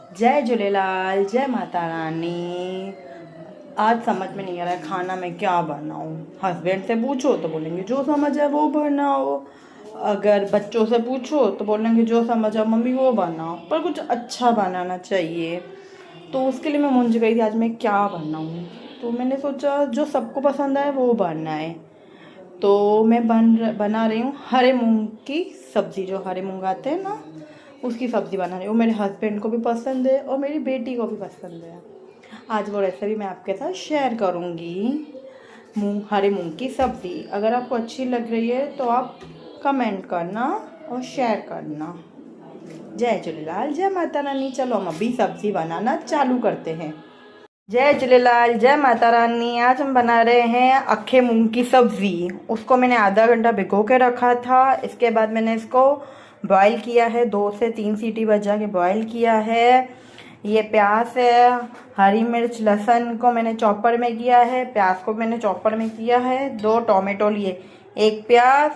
जय झूलेलाल, जय माता रानी। आज समझ में नहीं आ रहा है खाना में क्या बनाऊं। हस्बैंड से पूछो तो बोलेंगे जो समझ है वो बनाओ, अगर बच्चों से पूछो तो बोलेंगे जो समझ है मम्मी वो बनाओ, पर कुछ अच्छा बनाना चाहिए। तो उसके लिए मैं मूंझ गई थी आज मैं क्या बनाऊं। तो मैंने सोचा जो सबको पसंद आए वो बनाए। तो मैं बना रही हूँ हरे मूंग की सब्ज़ी। जो हरे मूंग आते हैं ना, उसकी सब्ज़ी बना रही हूँ। मेरे हस्बैंड को भी पसंद है और मेरी बेटी को भी पसंद है। आज वो रेसिपी मैं आपके साथ शेयर करूँगी। हरे मूंग की सब्ज़ी अगर आपको अच्छी लग रही है तो आप कमेंट करना और शेयर करना। जय झूलेलाल, जय माता रानी। चलो हम अभी सब्ज़ी बनाना चालू करते हैं। जय झूलेलाल, जय माता रानी। आज हम बना रहे हैं अक्खे मूंग की सब्ज़ी। उसको मैंने आधा घंटा भिगो के रखा था। इसके बाद मैंने इसको बॉईल किया है, 2 से 3 सीटी बजा के बॉईल किया है। ये प्याज है, हरी मिर्च लहसुन को मैंने चॉपर में किया है, प्याज को मैंने चॉपर में किया है। 2 टोमेटो लिए, 1 प्याज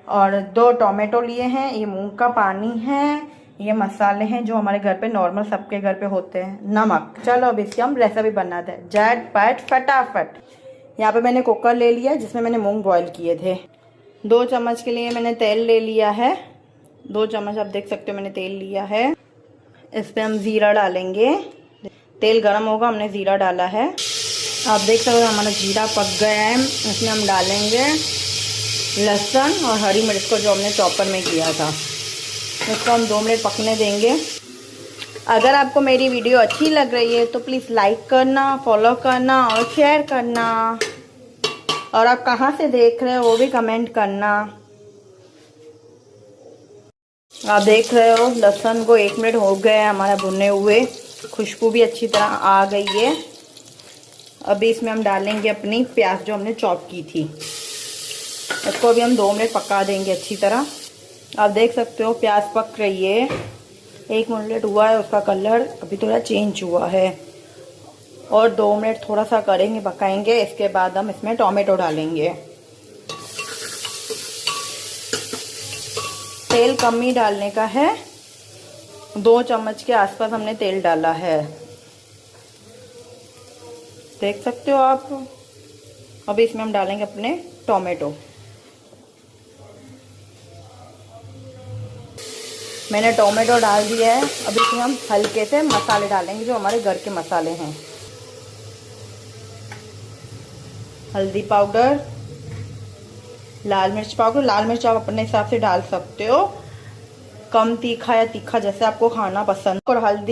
और 2 टोमेटो लिए हैं। ये मूंग का पानी है। ये मसाले हैं जो हमारे घर पे नॉर्मल सबके घर पे होते हैं। नमक। चलो अब इसकी हम रेसिपी बनाते हैं झटपट फटाफट। यहाँ पे मैंने कुकर ले लिया जिसमें मैंने मूंग बॉईल किए थे। 2 चम्मच के लिए मैंने तेल ले लिया है। 2 चम्मच आप देख सकते हो मैंने तेल लिया है। इस पर हम ज़ीरा डालेंगे। तेल गर्म होगा, हमने ज़ीरा डाला है। आप देख सकते हो हमारा जीरा पक गया है। इसमें हम डालेंगे लहसुन और हरी मिर्च को जो हमने चॉपर में किया था। इसको हम 2 मिनट पकने देंगे। अगर आपको मेरी वीडियो अच्छी लग रही है तो प्लीज़ लाइक करना, फॉलो करना और शेयर करना। और आप कहाँ से देख रहे हो वो भी कमेंट करना। आप देख रहे हो लहसुन को 1 मिनट हो गया है हमारा भुने हुए। खुशबू भी अच्छी तरह आ गई है। अभी इसमें हम डालेंगे अपनी प्याज जो हमने चॉप की थी। इसको अभी हम 2 मिनट पका देंगे अच्छी तरह। आप देख सकते हो प्याज पक रही है। 1 मिनट हुआ है, उसका कलर अभी थोड़ा चेंज हुआ है। और 2 मिनट थोड़ा सा करेंगे, पकाएंगे। इसके बाद हम इसमें टोमेटो डालेंगे। तेल कम ही डालने का है। 2 चम्मच के आसपास हमने तेल डाला है, देख सकते हो आप। अभी इसमें हम डालेंगे अपने टोमेटो। मैंने टोमेटो डाल दिया है। अभी इसमें हम हल्के से मसाले डालेंगे जो हमारे घर के मसाले हैं। हल्दी पाउडर, लाल मिर्च पाउडर। लाल मिर्च आप अपने हिसाब से डाल सकते हो, कम तीखा या तीखा जैसे आपको खाना पसंद। और हल्दी